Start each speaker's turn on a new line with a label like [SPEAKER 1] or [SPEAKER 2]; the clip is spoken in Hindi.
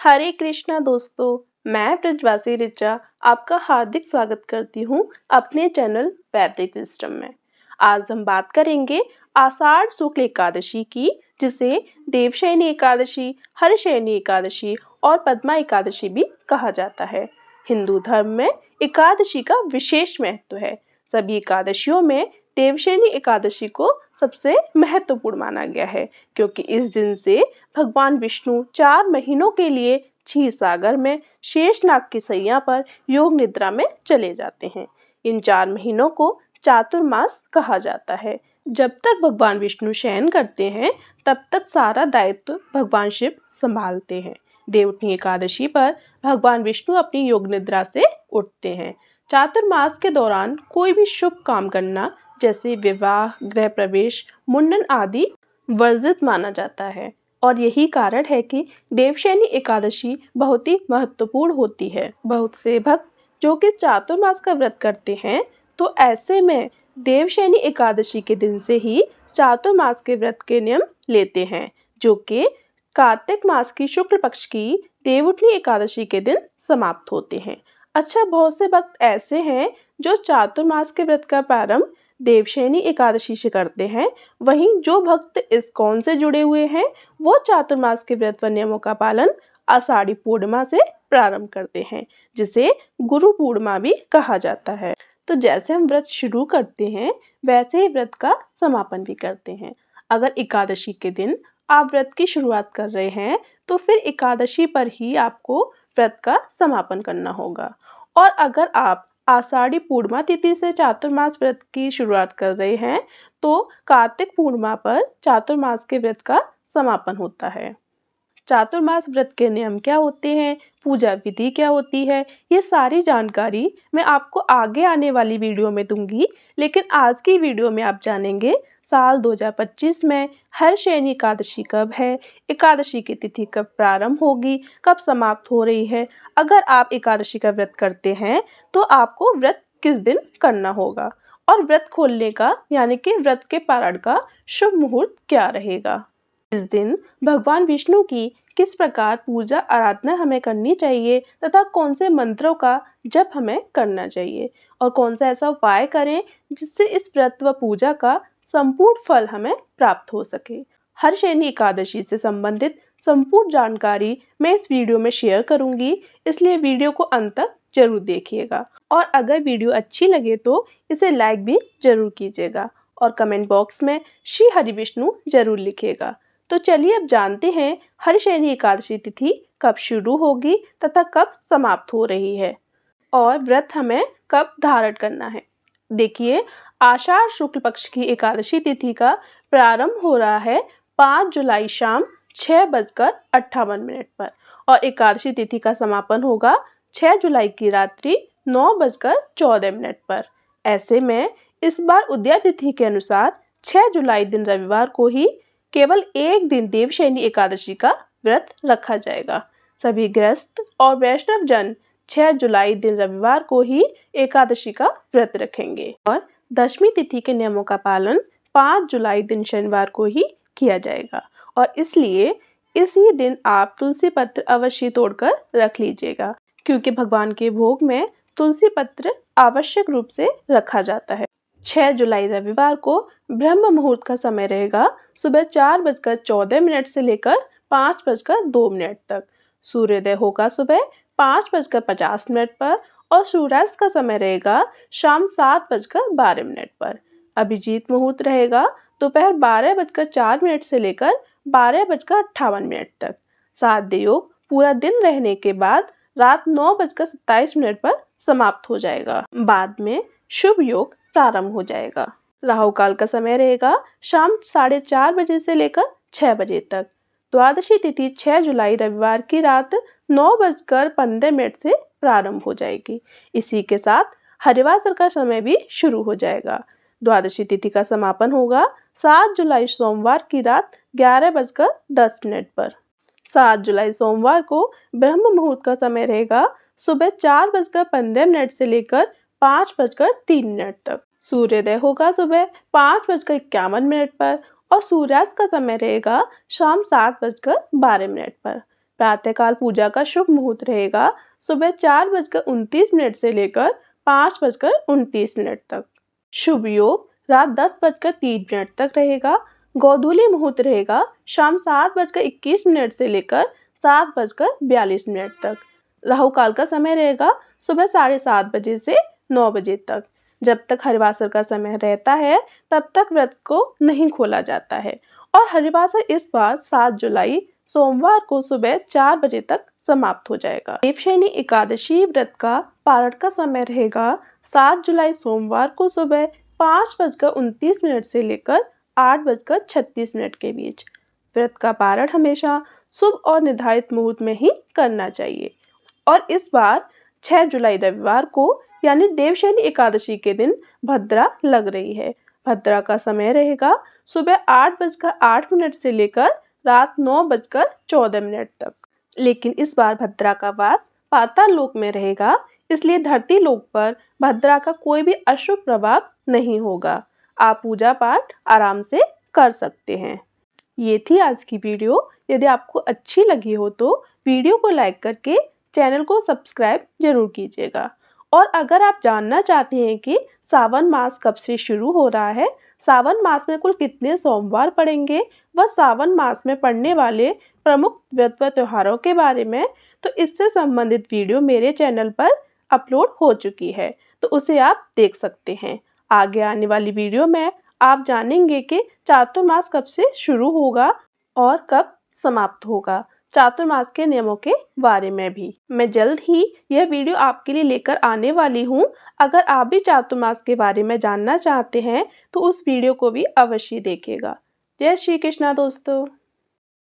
[SPEAKER 1] हरे कृष्णा दोस्तों, मैं ब्रजवासी ऋचा आपका हार्दिक स्वागत करती हूँ अपने चैनल वैदिक विजडम में। आज हम बात करेंगे आषाढ़ शुक्ल एकादशी की, जिसे देवशयनी एकादशी, हरशयनी एकादशी और पद्मा एकादशी भी कहा जाता है। हिंदू धर्म में एकादशी का विशेष महत्व है। सभी एकादशियों में देवशयनी एकादशी को सबसे महत्वपूर्ण माना गया है, क्योंकि इस दिन से भगवान विष्णु 4 महीनों के लिए क्षीर सागर में शेषनाग की सैया पर योग निद्रा में चले जाते हैं। इन 4 महीनों को चातुर्मास कहा जाता है। जब तक भगवान विष्णु शयन करते हैं, तब तक सारा दायित्व भगवान शिव संभालते हैं। देवउठनी एकादशी पर भगवान विष्णु अपनी योग निद्रा से उठते हैं। चातुर्मास के दौरान कोई भी शुभ काम करना, जैसे विवाह, गृह प्रवेश, मुंडन आदि वर्जित माना जाता है। और यही कारण है कि देवशयनी एकादशी बहुत ही महत्वपूर्ण होती है। बहुत से भक्त जो कि चातुर्मास का व्रत करते हैं, तो ऐसे में देवशयनी एकादशी के दिन से ही चातुर्मास के व्रत के नियम लेते हैं, जो कि कार्तिक मास की शुक्ल पक्ष की देवउठनी एकादशी के दिन समाप्त होते हैं। अच्छा, बहुत से भक्त ऐसे हैं जो चातुर्मास के व्रत का प्रारंभ देवशयनी एकादशी से करते हैं। वहीं जो भक्त इस्कॉन से जुड़े हुए हैं, वो चातुर्मास के व्रत व नियमों का पालन आषाढ़ी पूर्णिमा से प्रारंभ करते हैं, जिसे गुरु पूर्णिमा भी कहा जाता है। तो जैसे हम व्रत शुरू करते हैं, वैसे ही व्रत का समापन भी करते हैं। अगर एकादशी के दिन आप व्रत की शुरुआत कर रहे हैं, तो फिर एकादशी पर ही आपको व्रत का समापन करना होगा। और अगर आप आषाढ़ी पूर्णिमा तिथि से चातुर्मास व्रत की शुरुआत कर रहे हैं, तो कार्तिक पूर्णिमा पर चातुर्मास के व्रत का समापन होता है। चातुर्मास व्रत के नियम क्या होते हैं, पूजा विधि क्या होती है, ये सारी जानकारी मैं आपको आगे आने वाली वीडियो में दूंगी। लेकिन आज की वीडियो में आप जानेंगे साल 2025 में हरशयनी एकादशी कब है, एकादशी की तिथि कब प्रारंभ होगी, कब समाप्त हो रही है। अगर आप एकादशी का व्रत करते हैं, तो आपको व्रत किस दिन करना होगा, और व्रत खोलने का यानी कि व्रत के पारण का शुभ मुहूर्त क्या रहेगा। इस दिन भगवान विष्णु की किस प्रकार पूजा आराधना हमें करनी चाहिए, तथा कौन से मंत्रों का जप हमें करना चाहिए, और कौन सा ऐसा उपाय करें जिससे इस व्रत व पूजा का संपूर्ण फल हमें प्राप्त हो सके। हरशयनी एकादशी से संबंधित संपूर्ण जानकारी मैं इस वीडियो में शेयर करूंगी, इसलिए वीडियो को अंत तक जरूर देखिएगा। और अगर वीडियो अच्छी लगे तो इसे लाइक भी जरूर कीजिएगा, और कमेंट बॉक्स में श्री हरि विष्णु जरूर लिखिएगा। तो चलिए अब जानते हैं हरशयनी एकादशी तिथि कब शुरू होगी तथा कब समाप्त हो रही है, और व्रत हमें कब धारण करना है। देखिए, आषाढ़ शुक्ल पक्ष की एकादशी तिथि का प्रारंभ हो रहा है 5 जुलाई शाम 6:58 पर, और एकादशी तिथि का समापन होगा 6 जुलाई की रात्रि 9:14 पर। ऐसे में इस बार उदया तिथि के अनुसार 6 जुलाई दिन रविवार को ही केवल एक दिन देवशयनी एकादशी का व्रत रखा जाएगा। सभी गृहस्थ और वैष्णव जन 6 जुलाई दिन रविवार को ही एकादशी का व्रत रखेंगे, और दशमी तिथि के नियमों का पालन 5 जुलाई दिन शनिवार को ही किया जाएगा। और इसलिए इसी दिन आप तुलसी पत्र अवश्य तोड़कर रख लीजिएगा, क्योंकि भगवान के भोग में तुलसी पत्र आवश्यक रूप से रखा जाता है। 6 जुलाई रविवार को ब्रह्म मुहूर्त का समय रहेगा सुबह 4:14 से लेकर 5:02 तक। सूर्योदय होगा सुबह 5:50 पर, और सूर्यास्त का समय रहेगा शाम 7:12 पर। अभिजीत मुहूर्त रहेगा दोपहर 12:04 से लेकर 12:58 तक। साध्य योग पूरा दिन रहने के बाद रात 9:27 पर समाप्त हो जाएगा। बाद में शुभ योग प्रारंभ हो जाएगा। राहु काल का समय रहेगा शाम 4:30 से लेकर 6 बजे तक। द्वादशी तिथि 6 जुलाई रविवार की रात 9:15 से प्रारंभ हो जाएगी। इसी के साथ हरिवासर का समय भी शुरू हो जाएगा। द्वादशी तिथि का समापन होगा 7 जुलाई सोमवार की रात 11:10 पर। 7 जुलाई सोमवार को ब्रह्म मुहूर्त का समय रहेगा सुबह 4:15 से लेकर 5:03 तक। सूर्योदय होगा सुबह 5:51 पर, और सूर्यास्त का समय रहेगा शाम 7:12 पर। प्रातःकाल पूजा का शुभ मुहूर्त रहेगा सुबह 4:29 से लेकर 5:29 तक। शुभ योग रात 10:03 तक रहेगा। गोधूली मुहूर्त रहेगा शाम 7:21 से लेकर 7:42 तक। राहु काल का समय रहेगा सुबह 7:30 बजे से 9 बजे तक। जब तक हरिवासर का समय रहता है तब तक व्रत को नहीं खोला जाता है और हरिवासर इस बार 7 जुलाई सोमवार को सुबह 4 बजे तक समाप्त हो जाएगा। देवशयनी एकादशी व्रत का पारण का समय रहेगा 7 जुलाई सोमवार को सुबह 5:29 से लेकर 8:36 के बीच। व्रत का पारण हमेशा शुभ और निर्धारित मुहूर्त में ही करना चाहिए और इस बार 6 जुलाई रविवार को यानी देवशयनी एकादशी के दिन भद्रा लग रही है। भद्रा का समय रहेगा सुबह 8:08 से लेकर रात 9:14 तक। लेकिन इस बार भद्रा का वास पाताल लोक में रहेगा, इसलिए धरती लोक पर भद्रा का कोई भी अशुभ प्रभाव नहीं होगा। आप पूजा पाठ आराम से कर सकते हैं। ये थी आज की वीडियो। यदि आपको अच्छी लगी हो तो वीडियो को लाइक करके चैनल को सब्सक्राइब जरूर कीजिएगा। और अगर आप जानना चाहते हैं कि सावन मास कब से शुरू हो रहा है, सावन मास में कुल कितने सोमवार पड़ेंगे व सावन मास में पड़ने वाले प्रमुख व्रत व त्योहारों के बारे में, तो इससे संबंधित वीडियो मेरे चैनल पर अपलोड हो चुकी है, तो उसे आप देख सकते हैं। आगे आने वाली वीडियो में आप जानेंगे कि चातुर्मास कब से शुरू होगा और कब समाप्त होगा, चातुर्मास के नियमों के बारे में भी मैं जल्द ही यह वीडियो आपके लिए लेकर आने वाली हूँ। अगर आप भी चातुर्मास के बारे में जानना चाहते हैं तो उस वीडियो को भी अवश्य देखिएगा। जय श्री कृष्णा दोस्तों।